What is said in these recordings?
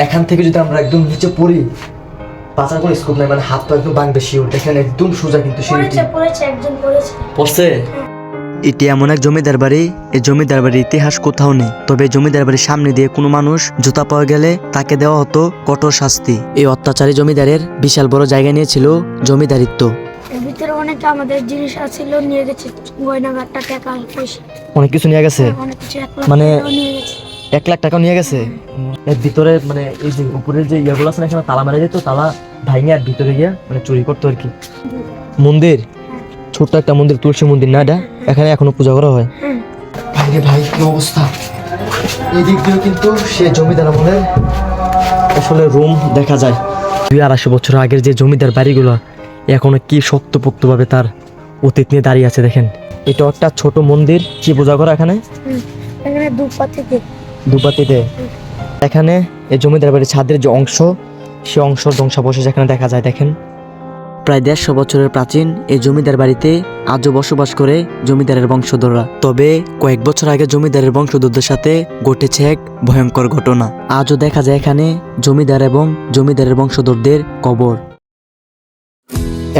এখান থেকে যদি আমরা একদম নিচে পড়ি, বাঁচার কোনো স্কোপ নাই, মানে হাত তো একদম বাংবে শিওর। দেখেন একদম সোজা কিন্তু সিঁড়িটি পড়ছে। এটি এমন এক জমিদার বাড়ি, এই জমিদার বাড়ির ইতিহাস কোথাও নেই। তবে জমিদার বাড়ির সামনে দিয়ে কোনো মানুষ জুতা পাওয়া গেলে তাকে দেওয়া হতো কঠোর শাস্তি। এই অত্যাচারী জমিদারের বিশাল বড় জায়গা নিয়েছিল জমিদারিত্ব। এর ভিতরে অনেক আমাদের জিনিস আছিল, নিয়ে গেছে গয়নাগাট্টা, টাকা পয়সা, অনেক কিছু নিয়ে গেছে, অনেক কিছু, 1 লাখ মানে টাকাও নিয়ে গেছে। 1 লাখ টাকা নিয়ে গেছে। এর ভিতরে মানে এই যে উপরের যে ইয়েগুলো আছে না, এখানে তালা মারা যেত, তালা ভাঙে আর ভিতরে গিয়ে মানে চুরি করতো আর কি। মন্দির, ছোট্ট একটা মন্দির, তুলসী মন্দির না এটা? এখানে এখনো পূজা করা হয়। ভাই ভাই কি অবস্থা! এই দিক দিয়ে কিন্তু সে জমিদার আমলের আসলে রুম দেখা যায়। 200-250 বছর আগের যে জমিদার বাড়িগুলো এখনো কি শক্তপোক্তভাবে তার অতীত নিয়ে দাঁড়িয়ে আছে। দেখেন এটা একটা ছোট মন্দির, কি পূজা করা এখানে? এখানে দুপাতিতে। এখানে এই জমিদার বাড়ির ছাদের যে অংশ, সে অংশের ধ্বংসাবশেষ এখানে দেখা যায়। দেখেন প্রায় 150 বছরের প্রাচীন এই জমিদার বাড়িতে আজও বসবাস করে জমিদারের বংশধররা। তবে কয়েক বছর আগে জমিদারের বংশধরদের সাথে ঘটেছে এক ভয়ঙ্কর ঘটনা। আজও দেখা যায় এখানে জমিদার এবং জমিদারের বংশধরদের কবর।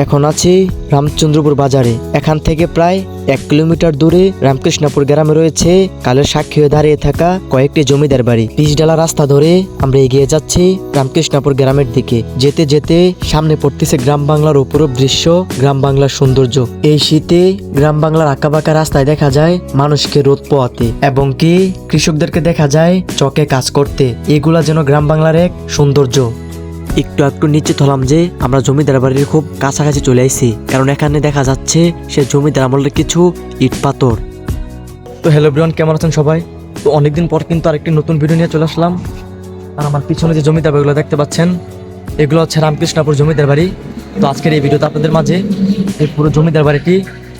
এখন আছি রামচন্দ্রপুর বাজারে। এখান থেকে প্রায় 1 কিলোমিটার দূরে রামকৃষ্ণপুর গ্রামে রয়েছে কালের সাক্ষী হয়ে দাঁড়িয়ে থাকা কয়েকটি জমিদার বাড়ি। পিচঢালা রাস্তা ধরে আমরা এগিয়ে যাচ্ছি রামকৃষ্ণপুর গ্রামের দিকে। যেতে যেতে সামনে পড়তেছে গ্রাম বাংলার অপরূপ দৃশ্য, গ্রাম বাংলার সৌন্দর্য। এই শীতে গ্রাম বাংলার আঁকাবাঁকা রাস্তায় দেখা যায় মানুষকে রোদ পোয়াতে, এবং কি কৃষকদেরকে দেখা যায় চকে কাজ করতে। এগুলা যেন গ্রাম বাংলার এক সৌন্দর্য। একটু নিচে থলাম যে আমরা জমিদার বাড়ির খুব কাছাকাছি চলে আইছি, কারণ এখানে দেখা যাচ্ছে সে জমিদার আমলের কিছু ইট পাথর। তো হ্যালো এভরিওয়ান, কেমন আছেন সবাই? তো অনেকদিন পর কিন্তু আরেকটি নতুন ভিডিও নিয়ে চলে আসলাম। আর আমার পিছনে যে জমিদার বাড়িগুলো দেখতে পাচ্ছেন, এগুলো হচ্ছে রামকৃষ্ণপুর জমিদার বাড়ি। তো আজকের এই ভিডিওতে আপনাদের মাঝে এই পুরো জমিদার বাড়িটি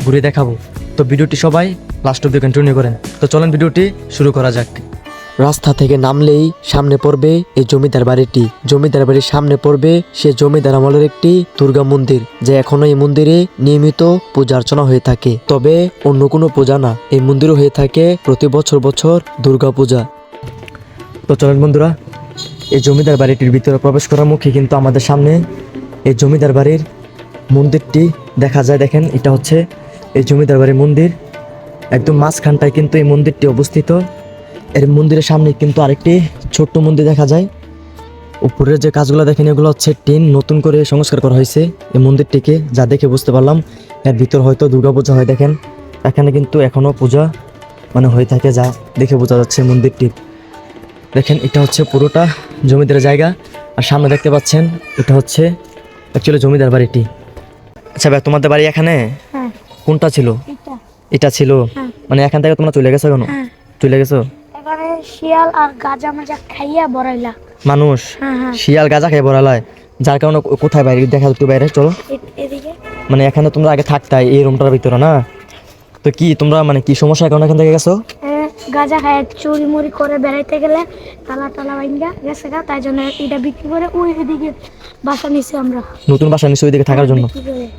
ঘুরে দেখাবো। তো ভিডিওটি সবাই লাস্ট অব্দি কন্টিনিউ করেন। তো চলেন ভিডিওটি শুরু করা যাক। রাস্তা থেকে নামলেই সামনে পড়বে এই জমিদার বাড়িটি। জমিদার বাড়ির সামনে পড়বে সে জমিদার আমলের একটি দুর্গা মন্দির, যে এখনো এই মন্দিরে নিয়মিত পূজা অর্চনা হয়ে থাকে। তবে অন্য কোনো পূজা না, এই মন্দিরও হয়ে থাকে প্রতি বছর দুর্গা পূজা। তো চলেন বন্ধুরা, এই জমিদার বাড়িটির ভিতরে প্রবেশ করার মুখে কিন্তু আমাদের সামনে এই জমিদার বাড়ির মন্দিরটি দেখা যায়। দেখেন এটা হচ্ছে এই জমিদার বাড়ির মন্দির, একদম মাঝখানটায় কিন্তু এই মন্দিরটি অবস্থিত। এর মন্দিরের সামনে কিন্তু আরেকটি ছোট্ট মন্দির দেখা যায়। উপরের যে কাজগুলো দেখেন এগুলো হচ্ছে টিন নতুন করে সংস্কার করা হয়েছে এই মন্দিরটিকে, যা দেখে বুঝতে পারলাম এর ভিতর হয়তো দুর্গাপূজা হয়। দেখেন এখানে কিন্তু এখনো পূজা মানে হয়ে থাকে, যা দেখে বোঝা যাচ্ছে মন্দিরটি। দেখেন এটা হচ্ছে পুরোটা জমিদারের জায়গা, আর সামনে দেখতে পাচ্ছেন এটা হচ্ছে অ্যাকচুয়ালি জমিদার বাড়িটি। আচ্ছা ভাই, তোমাদের বাড়ি এখানে কোনটা ছিল? এটা ছিল। মানে এখান থেকে তোমরা চলে গেছো কেন? চলে গেছো এখানে শিয়াল আর গাঁজা মাজা খাইয়া বড়াইলা মানুষ। শিয়াল গাঁজা খেয়ে বড়ালায়, যার কারণে কোথায় বাইরে দেখা একটু বাইরে চলো। এদিকে মানে এখানে তোমরা আগে থাকতাই এই রুমটার ভিতরে না? তো কি তোমরা মানে কি সমস্যার কারণে এখান থেকে গেছো? গাঁজা খায় চুরি মুড়ি করে বেড়াইতে গেলে তালা ভাঙ্গা গেছে গা, তাই জন্য এটা বিক্রি করে ওই দিকে বাসা নিছি আমরা, নতুন বাসা নিছি ওইদিকে থাকার জন্য।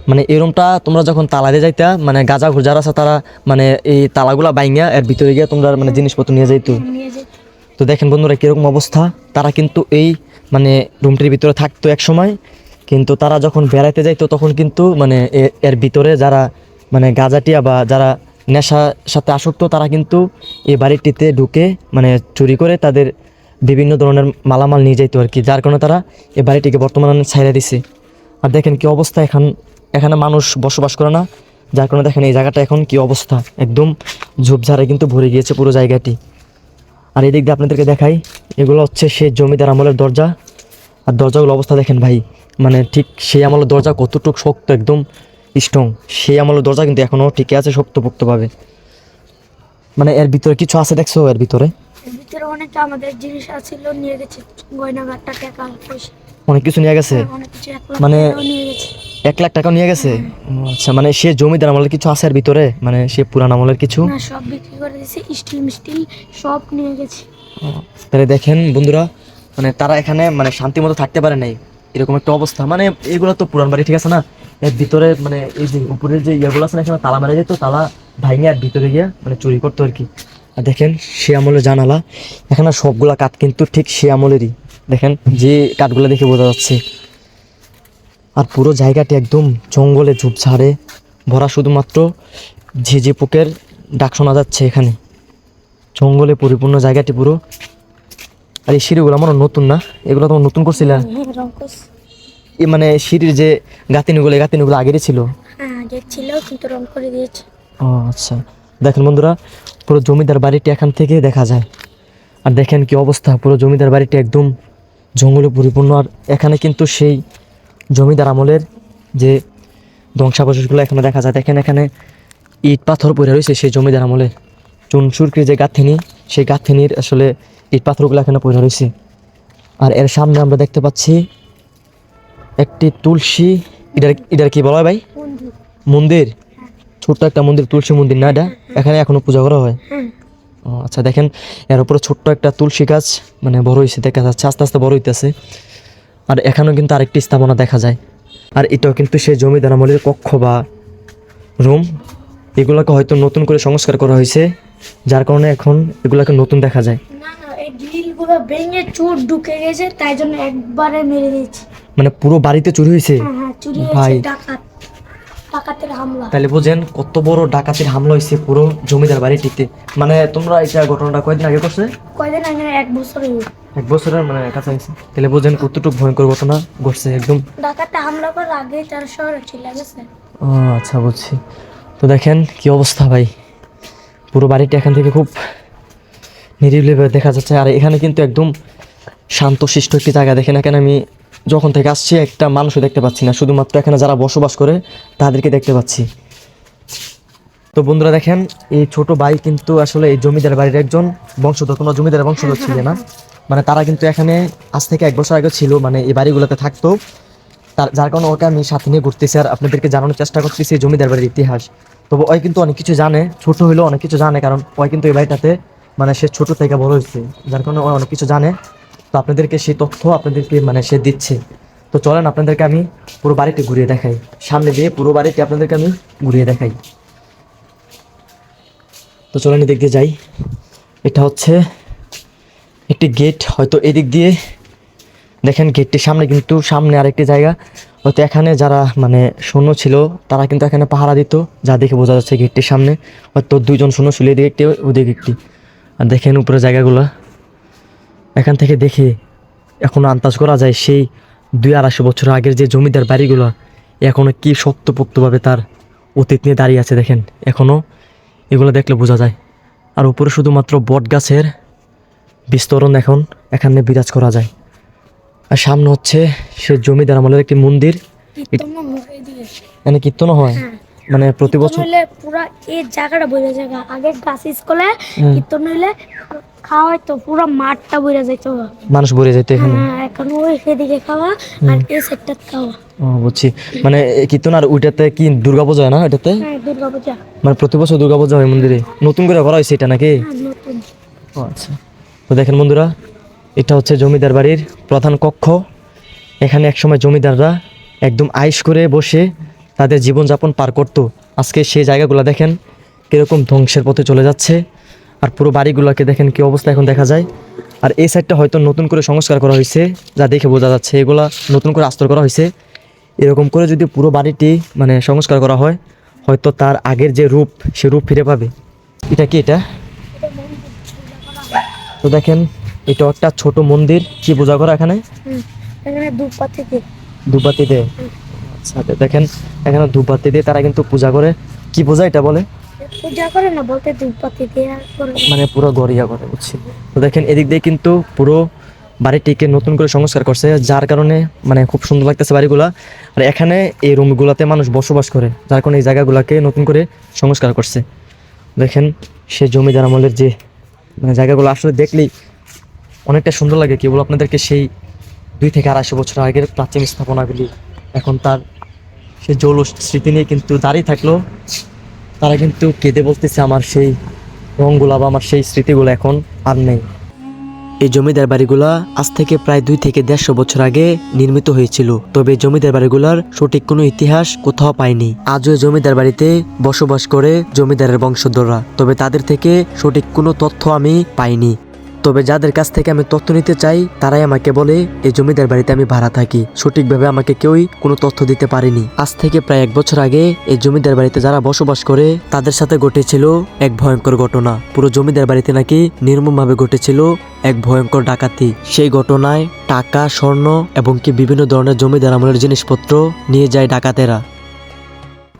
মানে এই রুমটা তোমরা যখন তালা দিয়ে যাইতা, মানে গাঁজা ঘুর যারা আছে তারা মানে এই তালাগুলা বাইঙ্গা এর ভিতরে গিয়ে তোমরা মানে জিনিসপত্র নিয়ে যাইতো। তো দেখেন বন্ধুরা কিরকম অবস্থা। তারা কিন্তু এই মানে রুমটির ভিতরে থাকতো এক সময়, কিন্তু তারা যখন বেড়াইতে যাইতো তখন কিন্তু মানে এর ভিতরে যারা মানে গাঁজাটিয়া বা যারা নেশার সাথে আসক্ত তারা কিন্তু এই বাড়িটিতে ঢুকে মানে চুরি করে তাদের বিভিন্ন ধরনের মালামাল নিয়ে যাইতো আর কি, যার কারণে তারা এই বাড়িটিকে বর্তমানে ছাইড়া দিছে। আর দেখেন কি অবস্থা, এখানে মানুষ বসবাস করে না, যার কারণে দেখেন এই জায়গাটা এখন কি অবস্থা, একদম ঝোপঝাড়ে কিন্তু ভরে গিয়েছে পুরো জায়গাটি। আর এই দিক দিয়ে আপনাদেরকে দেখাই, এগুলো হচ্ছে সেই জমিদার আমলের দরজা। আর দরজাগুলো অবস্থা দেখেন ভাই, মানে ঠিক সেই আমলের দরজা কতটুকু শক্ত, একদম স্ট্রং। সেই আমলের দরজা কিন্তু এখনও ঠিকই আছে শক্তপোক্তভাবে। মানে এর ভিতরে কিছু আছে দেখছো? এর ভিতরে অনেক আমাদের জিনিস আছিল, নিয়ে গেছে গয়নাগাট্টা, টাকা পয়সা, অনেক কিছু নিয়ে গেছে। অনেক কিছু, 1 লাখ মানে টাকাও নিয়ে গেছে। 1 লাখ টাকাও নিয়ে গেছে। আচ্ছা, মানে সে জমিদার আমলের কিছু আছে এর ভিতরে, মানে সে পুরান আমলের কিছু না, সব বিক্রি করে দিয়েছে, স্টিল সব নিয়ে গেছে। তাহলে দেখেন বন্ধুরা, মানে তারা এখানে মানে শান্তি মতো থাকতে পারে নাই, এরকম একটা অবস্থা। মানে এগুলো তো পুরান বাড়ি, ঠিক আছে না? এর ভিতরে মানে এই যে উপরের যে ইয়েগুলো আছে না, এখানে তালা মারা যেত, তালা ভাঙে আর ভিতরে গিয়ে মানে চুরি করতো আর কি। আর দেখেন সে আমলের জানালা, এখানে সবগুলা কাঠ কিন্তু ঠিক সে আমলেরই, দেখেন যে কাঠগুলো দেখে বোঝা যাচ্ছে। আর পুরো জায়গাটি একদম জঙ্গলে ঝোপঝাড়ে ভরা, শুধুমাত্র ঝিঝি পোকের ডাক শোনা যাচ্ছে এখানে। জঙ্গলে পরিপূর্ণ জায়গাটি পুরো। আর এই সিঁড়িগুলো আমার নতুন না, এগুলো তোমার নতুন করছিল? এ মানে সিঁড়ির যে গাঁথনিগুলো আগেরই ছিল? হ্যাঁ আগে ছিল, কিন্তু রং করে দিয়েছে। ও আচ্ছা। দেখেন বন্ধুরা, পুরো জমিদার বাড়িটি এখান থেকে দেখা যায়। আর দেখেন কি অবস্থা, পুরো জমিদার বাড়িটি একদম জঙ্গলে পরিপূর্ণ। আর এখানে কিন্তু সেই জমিদার আমলের যে ধ্বংসাবশেষগুলো এখানে দেখা যায়। দেখেন এখানে ইট পাথর পড়ে রয়েছে সেই জমিদার আমলের চুনসুরকির যে গাঁথনি, সেই গাঁথনির আসলে ইট পাথরগুলো এখানে পড়ে রয়েছে। আর এর সামনে আমরা দেখতে পাচ্ছি একটি তুলসী, এটার কি বলা হয় ভাই? মন্দির, ছোট্ট একটা মন্দির, তুলসী মন্দির না এটা? এখানে এখনো পূজা করা হয়? ও আচ্ছা। দেখেন এর উপরে ছোট্ট একটা তুলসী গাছ মানে বড় হয়েছে দেখা যাচ্ছে, আস্তে আস্তে বড় হইতেছে। আর এখানেও কিন্তু আরেকটি স্থাপনা দেখা যায়। আর এটাও কিন্তু সেই জমিদার আমলের কক্ষ বা রুম। এগুলোকে হয়তো নতুন করে সংস্কার করা হয়েছে, যার কারণে এখন এগুলোকে নতুন দেখা যায়। না না, এই গ্রিলগুলো ভেঙে চোর ঢুকে গেছে, তাই জন্য একবারে মেরে দিয়েছে। মানে পুরো বাড়িতে চুরি হয়েছে? হ্যাঁ চুরি ভাই। হয়েছে, ডাকাতের হামলা। তাহলে বোঝেন কত বড় ডাকাতির হামলা হয়েছে পুরো জমিদার বাড়িটিতে। মানে তোমরা এটা ঘটনাটা কয়দিন আগে করছে? কয়দিন আগে? 1 বছর হলো। 1 বছরের মানে কাছাকাছি। তাহলে বোঝেন কতটুকু ভয়ঙ্কর ঘটনা ঘটছে একদম। ডাকাতে হামলা করার আগে তার শহরে চলে গেছে। ও আচ্ছা, বুঝছি। তো দেখেন কি অবস্থা ভাই, পুরো বাড়িটা এখান থেকে খুব নিরিবিলি দেখা যাচ্ছে। আর এখানে কিন্তু একদম শান্তশিষ্ট একটি জায়গা। দেখেন এখানে আমি যখন থেকে আসছি একটা মানুষও দেখতে পাচ্ছি না, শুধুমাত্র এখানে যারা বসবাস করে তাদেরকে দেখতে পাচ্ছি। তো বন্ধুরা দেখেন, এই ছোট ভাই কিন্তু আসলে এই জমিদার বাড়ির একজন বংশধর। তোমরা জমিদার বংশধর ছিলে না? মানে তারা কিন্তু এখানে আজ থেকে 1 বছর আগে ছিল, মানে এই বাড়িগুলোতে থাকতো। যার কারণে ওকে আমি সাথে নিয়ে ঘুরতেছি আর আপনাদেরকে জানানোর চেষ্টা করতেছি এই জমিদার বাড়ির ইতিহাস। তবে ওই কিন্তু অনেক কিছু জানে, ছোট হইলেও অনেক কিছু জানে, কারণ ওই কিন্তু এই বাড়িটাতে মানে সে ছোট থেকে বড় হয়েছে, যার কারণে ও অনেক কিছু জানে। তো আপনাদেরকে সেই তথ্য আপনাদেরকে মানে সে দিচ্ছে। তো চলেন আপনাদেরকে আমি পুরো বাড়িটি ঘুরিয়ে দেখাই, সামনে দিয়ে পুরো বাড়িটি আপনাদেরকে আমি ঘুরিয়ে দেখাই। তো চলেন এদিক দিয়ে যাই। এটা হচ্ছে একটি গেট, হয়তো এদিক দিয়ে দেখেন গেটটির সামনে কিন্তু সামনে আরেকটি জায়গা, হয়তো এখানে যারা মানে সৈন্য ছিল তারা কিন্তু এখানে পাহারা দিত, যা দেখে বোঝা যাচ্ছে গেটটির সামনে হয়তো 2 জন সৈন্য ছিল, এদিকে একটি ওদিকে একটি। আর দেখেন উপরে জায়গাগুলো, এখান থেকে দেখে এখনো আন্দাজ করা যায় সেই 200-250 বছর আগের যে জমিদার বাড়িগুলো এখনো কি শক্তপোক্তভাবে তার অতীত নিয়ে দাঁড়িয়ে আছে। দেখেন এখনো এগুলো দেখলে বোঝা যায়। আর উপরে শুধুমাত্র বট গাছের বিস্তরণ এখন এখানে বিরাজ করা যায়। আর সামনে হচ্ছে সে জমিদার আমলের একটি মন্দির। এখানে কীর্তনও হয়? মানে প্রতি বছর পুরা এই জায়গাটা বইরা জায়গা আগে গাছ স্কুলে কীর্তন হইলে খাওয়া হয়তো পুরো মাঠটা বইরা যাইত, মানুষ ভরে যেত এখানে। এখন ওই সেদিকে খাওয়া আর এই সাইডটা খাওয়া। ও বুঝছি। মানে কীর্তন আর ওইটাতে কি দুর্গাপূজা হয় না? এটাতে দুর্গাপূজা, মানে প্রতি বছর দুর্গাপূজা হয় মন্দিরে। নতুন করে করা হয়েছে এটা নাকি? নতুন। ও আচ্ছা। তো দেখেন বন্ধুরা, এটা হচ্ছে জমিদার বাড়ির প্রধান কক্ষ। এখানে একসময় জমিদাররা একদম আইশ করে বসে তাদের জীবনযাপন পার করতো। আজকে সেই জায়গাগুলো দেখেন কীরকম ধ্বংসের পথে চলে যাচ্ছে। আর পুরো বাড়িগুলোকে দেখেন কী অবস্থা এখন দেখা যায়। আর এই সাইডটা হয়তো নতুন করে সংস্কার করা হয়েছে, যা দেখে বোঝা যাচ্ছে এগুলা নতুন করে আস্তর করা হয়েছে। এরকম করে যদি পুরো বাড়িটি মানে সংস্কার করা হয়, হয়তো তার আগের যে রূপ সে রূপ ফিরে পাবে। এটা কি? এটা তো দেখেন এটা একটা ছোট মন্দির। কি পূজা করা এখানে? এখানে ধূপবাতি দেয়। আচ্ছা দেখেন এখানে ধূপবাতি দিয়ে তারা কিন্তু পূজা করে। কি পূজা এটা বলে? পূজা করে না, বলতে ধূপবাতি দিয়ে মানে পুরো গড়িয়া করে, বুঝছি। তো দেখেন এদিক দিয়ে কিন্তু পুরো বাড়িটিকে নতুন করে সংস্কার করছে, যার কারণে মানে খুব সুন্দর লাগতেছে বাড়িগুলা। আর এখানে এই রুমগুলোতে মানুষ বসবাস করে, যার কারণে এই জায়গাগুলোকে নতুন করে সংস্কার করছে। দেখেন সে জমিদার আমলের যে মানে জায়গাগুলো আসলে দেখলেই অনেকটা সুন্দর লাগে। কেবল আপনাদেরকে সেই 200 থেকে 250 বছর আগের প্রাচীন স্থাপনাগুলি এখন তার সেই জৌলুস স্মৃতি নিয়ে কিন্তু দাঁড়িয়ে থাকলো। তারা কিন্তু কেঁদে বলতেছে আমার সেই রঙগুলো বা আমার সেই স্মৃতিগুলো এখন আর নেই। এই জমিদার বাড়িগুলা আজ থেকে প্রায় 2 থেকে 150 বছর আগে নির্মিত হয়েছিল। তবে জমিদার বাড়িগুলার সঠিক কোনো ইতিহাস কোথাও পাইনি। আজও জমিদার বাড়িতে বসবাস করে জমিদারের বংশধররা, তবে তাদের থেকে সঠিক কোনো তথ্য আমি পাইনি। তবে যাদের কাছ থেকে আমি তথ্য নিতে চাই তারাই আমাকে বলে এই জমিদার বাড়িতে আমি ভাড়া থাকি। সঠিকভাবে আমাকে কেউই কোনো তথ্য দিতে পারেনি। আজ থেকে প্রায় 1 বছর আগে এই জমিদার বাড়িতে যারা বসবাস করে তাদের সাথে ঘটেছিল এক ভয়ঙ্কর ঘটনা। পুরো জমিদার বাড়িতে নাকি নির্মমভাবে ঘটেছিল এক ভয়ঙ্কর ডাকাতি। সেই ঘটনায় টাকা, স্বর্ণ এবং কি বিভিন্ন ধরনের জমিদার আমলের জিনিসপত্র নিয়ে যায় ডাকাতেরা।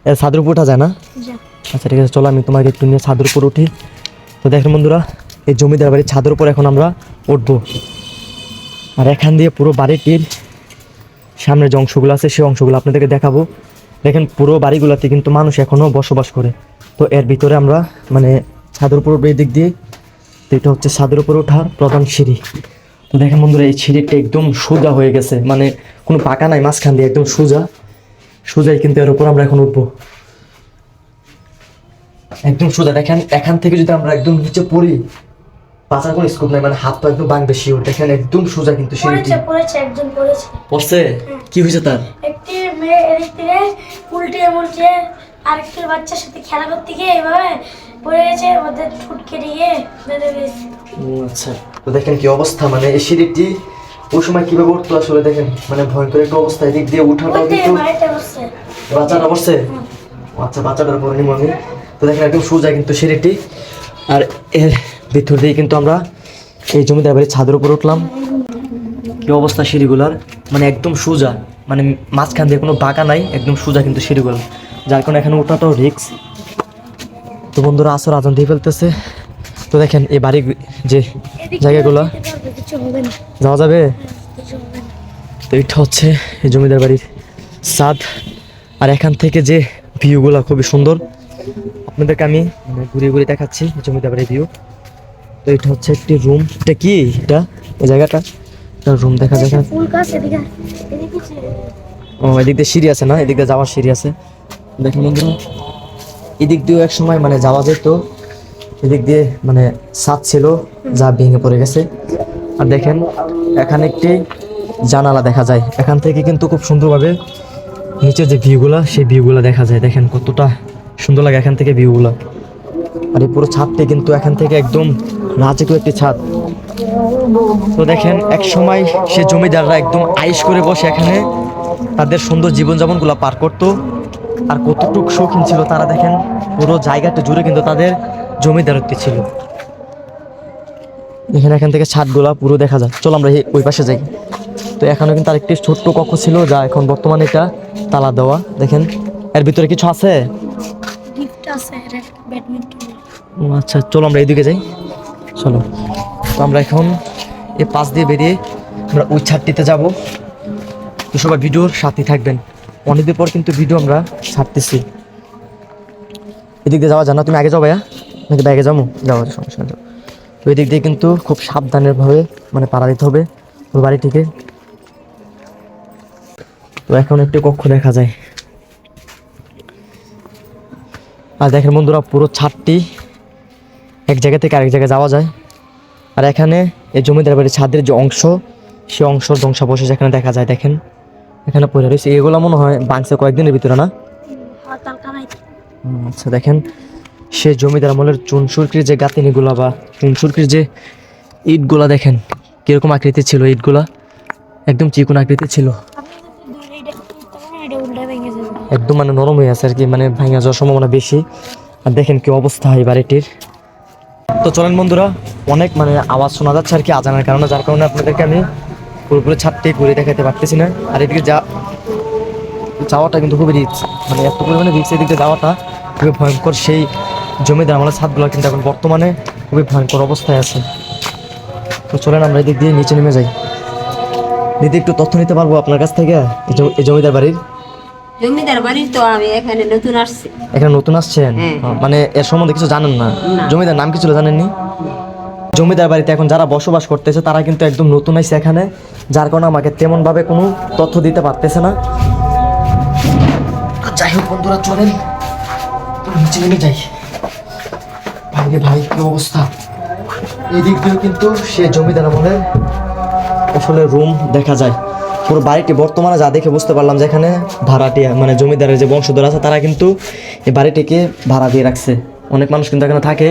এর ছাদের উপর ওঠা যায় না? যা আচ্ছা ঠিক আছে, চলো আমি তোমাকে একটু নিয়ে ছাদের উপর উঠি। তো দেখেন বন্ধুরা, এই জমিদার বাড়ির ছাদের উপর এখন আমরা উঠবো। আর এখান দিয়ে পুরো বাড়িটির সামনে যে অংশগুলো আছে সেই অংশগুলো আপনাদেরকে দেখাবো। দেখেন পুরো বাড়িগুলোতে কিন্তু মানুষ এখনও বসবাস করে। তো এর ভিতরে আমরা মানে ছাদের উপর উঠবো এই দিক দিয়ে। তো এটা হচ্ছে ছাদের উপর ওঠার প্রধান সিঁড়ি। তো দেখেন বন্ধুরা, এই সিঁড়িটা একদম সোজা হয়ে গেছে, মানে কোনো পাকা নাই, মাঝখান দিয়ে একদম সোজাই কিন্তু এর উপর আমরা এখন উঠবো। একদম সোজা। দেখেন এখান থেকে যদি আমরা একদম নিচে পড়ি, বাঁচার কোনো স্কোপ নাই, মানে হাত পা একদম ভাঙবে শিওর। দেখেন একদম সোজা কিন্তু সিঁড়িটি। পড়েছে একজন পড়েছে। পড়ছে? কি হয়েছে তার? একটি মেয়ে এদিক থেকে উল্টে আরেকটির বাচ্চার সাথে খেলা করতে গিয়ে এইভাবে পড়ে গেছে, ওদের ঠুট কেটে গিয়ে বেঁধে গেছে। ও আচ্ছা। তো দেখেন কি অবস্থা, মানে এই সিঁড়িটি ওই সময় কিভাবে উঠতো আসলে দেখেন, মানে ভয়ঙ্কর একটা অবস্থা। এদিক দিয়ে উঠাটাও কিন্তু বাচ্চাটা বসছে। আচ্ছা, বাচ্চাটার উপর নিব আমি। তো দেখেন একদম সোজা কিন্তু সিঁড়িটি। আর এর ভিতর দিয়ে কিন্তু আমরা এই জমিদার বাড়ির ছাদের উপর উঠলাম। কি অবস্থা সিঁড়িগুলার, মানে একদম সোজা, মানে মাঝখান দিয়ে কোনো বাঁকা নাই, একদম সোজা কিন্তু সিঁড়িগুলো, যার কারণে এখানে ওঠাটাও রিস্ক। তো বন্ধুরা আসর আজান দিয়ে ফেলতেছে। তো দেখেন এই বাড়ির যে জায়গাগুলো কিছু হবে না, যাওয়া যাবে। কিছু হবে না। তো এটা হচ্ছে এই জমিদার বাড়ির ছাদ। আর এখান থেকে যে ভিউগুলো খুবই সুন্দর, আপনাদেরকে আমি ঘুরিয়ে ঘুরিয়ে দেখাচ্ছি জমিদার বাড়ির ভিউ। তো এটা হচ্ছে একটি রুম। এটা কি এটা, এই জায়গাটা রুম দেখা যায়। ফুল গাছ এদিকে ও এদিক দিয়ে সিঁড়ি আছে না, এদিক দিয়ে যাওয়ার সিঁড়ি আছে। দেখুন বন্ধুরা, এদিক দিয়েও এক সময় মানে যাওয়া যেত, এদিক দিয়ে মানে ছাদ ছিল যা ভেঙে পড়ে গেছে। আর দেখেন এখানে একটি জানালা দেখা যায়, এখান থেকে কিন্তু খুব সুন্দরভাবে নিচে যে ভিউগুলা সেই ভিউগুলা দেখা যায়। দেখেন কতটা সুন্দর লাগে এখান থেকে ভিউগুলা। আর এই পুরো ছাদটি কিন্তু এখান থেকে একদম রাজকীয় একটি ছাদ। তো দেখেন এক সময় সে জমিদাররা একদম আইস করে বসে এখানে তাদের সুন্দর জীবনযাপনগুলো পার করতো। আর কতটুকু শৌখিন ছিল তারা, দেখেন পুরো জায়গাটা জুড়ে কিন্তু তাদের জমিদারত্ব ছিল। দেখেন এখান থেকে ছাদগুলা পুরো দেখা যায়। চলো আমরা ওই পাশে যাই। তো এখানে কিন্তু আরেকটি ছোট্ট কক্ষ ছিল, যা এখন বর্তমানে এটা তালা দেওয়া। দেখেন এর ভিতরে কিছু আছে। গিফট আছে ব্যাডমিন্টন। ও আচ্ছা, চলো আমরা এইদিকে যাই। চলো, তো আমরা এখন এই পাশ দিয়ে বেরিয়ে আমরা ওই ছাদটিতে যাবো। তো সবাই ভিডিওর সাথে থাকবেন, অনেকদিন পর কিন্তু ভিডিও আমরা ছাড়তেছি। এদিক দিয়ে যাওয়া যায় না? তুমি আগে যাও ভাইয়া, নাকি ব্যাগে যাবো? যাওয়া সমস্যা নেই। তো এদিক দিয়ে কিন্তু খুব সাবধানেরভাবে মানে পাড়া দিতে হবে ওই বাড়িটিকে। তো এখন একটি কক্ষ দেখা যায়। আর দেখেন বন্ধুরা, পুরো ছাদটি এক জায়গা থেকে আরেক জায়গায় যাওয়া যায়। আর এখানে এই জমিদার বাড়ির ছাদের যে অংশ, সে অংশের ধ্বংসাবশেষ এখানে দেখা যায়। দেখেন এখানে পড়ে রয়েছে, এগুলো মনে হয় বাংসে কয়েকদিনের ভিতরে না? আচ্ছা, দেখেন সে জমিদার আমলের চুনসুরকির যে গাঁথনিগুলা বা চুনসুরকির যে ইটগুলা, দেখেন কিরকম আকৃতি ছিল ইটগুলা, একদম চিকন আকৃতি ছিল, একদম মানে নরম হয়ে আছে আর কি, মানে ভাঙা যাওয়ার সম্ভাবনা বেশি। আর দেখেন কি অবস্থা এই বাড়িটির। তো চলেন বন্ধুরা, অনেক মানে আওয়াজ শোনা যাচ্ছে আর কি আজানের কারণে, যার কারণে আপনাদেরকে আমি পুরোপুরি ছাদটি ঘুরে দেখাতে পারতেছি না। আর এদিকে যাওয়াটা কিন্তু খুবই রিস্ক, মানে এত পরিমাণে রিস্ক এদিকে যাওয়াটা খুবই ভয়ঙ্কর। সেই জমিদার আমলের ছাদগুলো কিন্তু এখন বর্তমানে খুবই ভয়ঙ্কর অবস্থায় আছে। তো চলেন আমরা এদিক দিয়ে নিচে নেমে যাই। দিদি একটু তথ্য নিতে পারবো আপনার কাছ থেকে এই জমিদার বাড়ির? জমিদার বাড়ির তো আমি এখানে নতুন আসছি। এখানে নতুন আসছেন? মানে এর সম্বন্ধে কিছু জানেন না? জমিদার নাম কিছু জানেননি? জমিদার বাড়িতে এখন যারা বসবাস করতেছে তারা কিন্তু একদম নতুন আইছে এখানে, যার কারণে আমাকে তেমন ভাবে কোনো তথ্য দিতে পারতেছে না। যাই হোক বন্ধুরা, চলেন নিচে নেমে যাই। ভাই রে ভাই, কি অবস্থা! এই দিক দিয়েও কিন্তু সে জমিদার আমলের আসলে রুম দেখা যায়। পুরো বাড়িটি বর্তমানে যা দেখে বুঝতে পারলাম যে এখানে ভাড়াটিয়া মানে জমিদারের যে বংশধর আছে তারা কিন্তু এই বাড়িটিকে ভাড়া দিয়ে রাখছে। অনেক মানুষ কিন্তু এখানে থাকে।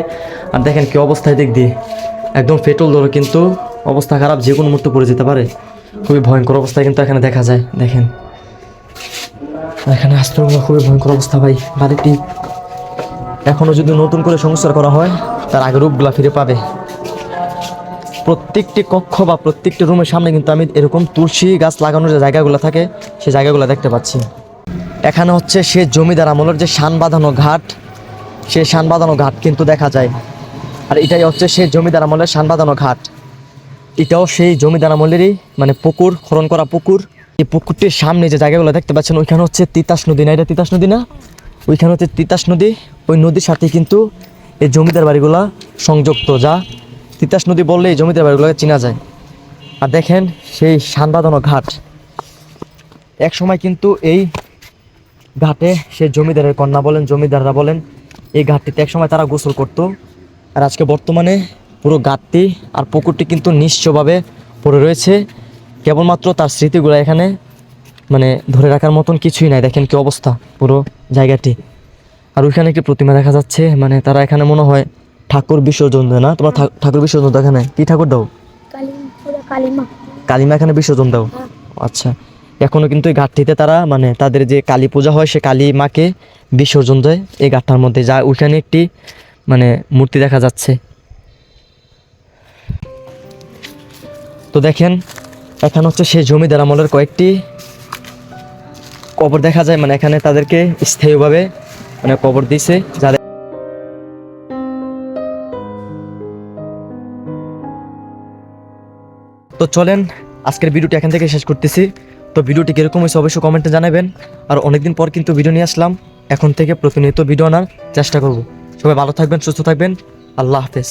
আর দেখেন কি অবস্থা দিক দিয়ে, একদম পেট্রোল ধরো, কিন্তু অবস্থা খারাপ, যে কোনো মুহূর্তে পড়ে যেতে পারে। খুবই ভয়ঙ্কর অবস্থা কিন্তু এখানে দেখা যায়। দেখেন এখানে আস্তরগুলো খুবই ভয়ঙ্কর অবস্থা ভাই। বাড়িটি এখনও যদি নতুন করে সংস্কার করা হয় তার আগের রূপগুলা ফিরে পাবে। প্রত্যেকটি কক্ষ বা প্রত্যেকটি রুমের সামনে কিন্তু আমি এরকম তুলসী গাছ লাগানোর যে জায়গাগুলো থাকে সেই জায়গাগুলো দেখতে পাচ্ছি। এখানে হচ্ছে সে জমিদার আমলের যে শান বাঁধানো ঘাট, সেই শান বাঁধানো ঘাট কিন্তু দেখা যায়। আর এটাই হচ্ছে সেই জমিদার আমলের শান বাঁধানো ঘাট। এটাও সেই জমিদার আমলেরই মানে পুকুর, খনন করা পুকুর। এই পুকুরটির সামনে যে জায়গাগুলো দেখতে পাচ্ছেন ওইখানে হচ্ছে তিতাস নদী, না এটা তিতাস নদী না, ওইখানে হচ্ছে তিতাস নদী। ওই নদীর সাথে কিন্তু এই জমিদার বাড়িগুলা সংযুক্ত, যা তিতাস নদী বললে এই জমিদার বাড়িগুলোকে চেনা যায়। আর দেখেন সেই শান বাঁধানো ঘাট, এক সময় কিন্তু এই ঘাটে সে জমিদারের কন্যা বলেন, জমিদাররা বলেন, এই ঘাটটিতে একসময় তারা গোসল করতো। আর আজকে বর্তমানে পুরো ঘাটটি আর পুকুরটি কিন্তু নিশ্চয়ভাবে পড়ে রয়েছে। কেবলমাত্র তার স্মৃতিগুলো এখানে মানে ধরে রাখার মতন কিছুই নাই। দেখেন কি অবস্থা পুরো জায়গাটি। আর ওইখানে একটি প্রতিমা দেখা যাচ্ছে, মানে তারা এখানে মনে হয় ঠাকুর বিসর্জন দেয় না? তোমার ঠাকুর বিসর্জন দাও এখানে? কি ঠাকুর দাও? কালিমা এখানে বিসর্জন দাও? আচ্ছা, এখনো কিন্তু এই ঘাটটিতে তারা মানে তাদের যে কালী পূজা হয় সে কালী মাকে বিসর্জন দেয় এই ঘাটটার মধ্যে, যা ওইখানে একটি মানে মূর্তি দেখা যাচ্ছে। তো দেখেন এখানে হচ্ছে সেই জমিদার আমলের কয়েকটি কবর দেখা যায়, মানে এখানে তাদেরকে স্থায়ীভাবে মানে কবর দিয়েছে যাদের। তো চলেন আজকের ভিডিওটি এখান থেকে শেষ করতেছি। তো ভিডিওটি কীরকম হয়েছে অবশ্যই কমেন্টে জানাবেন। আর অনেকদিন পর কিন্তু ভিডিও নিয়ে আসলাম, এখন থেকে প্রতিনিয়ত ভিডিও আনার চেষ্টা করব। সবাই ভালো থাকবেন, সুস্থ থাকবেন, আল্লাহ হাফেজ।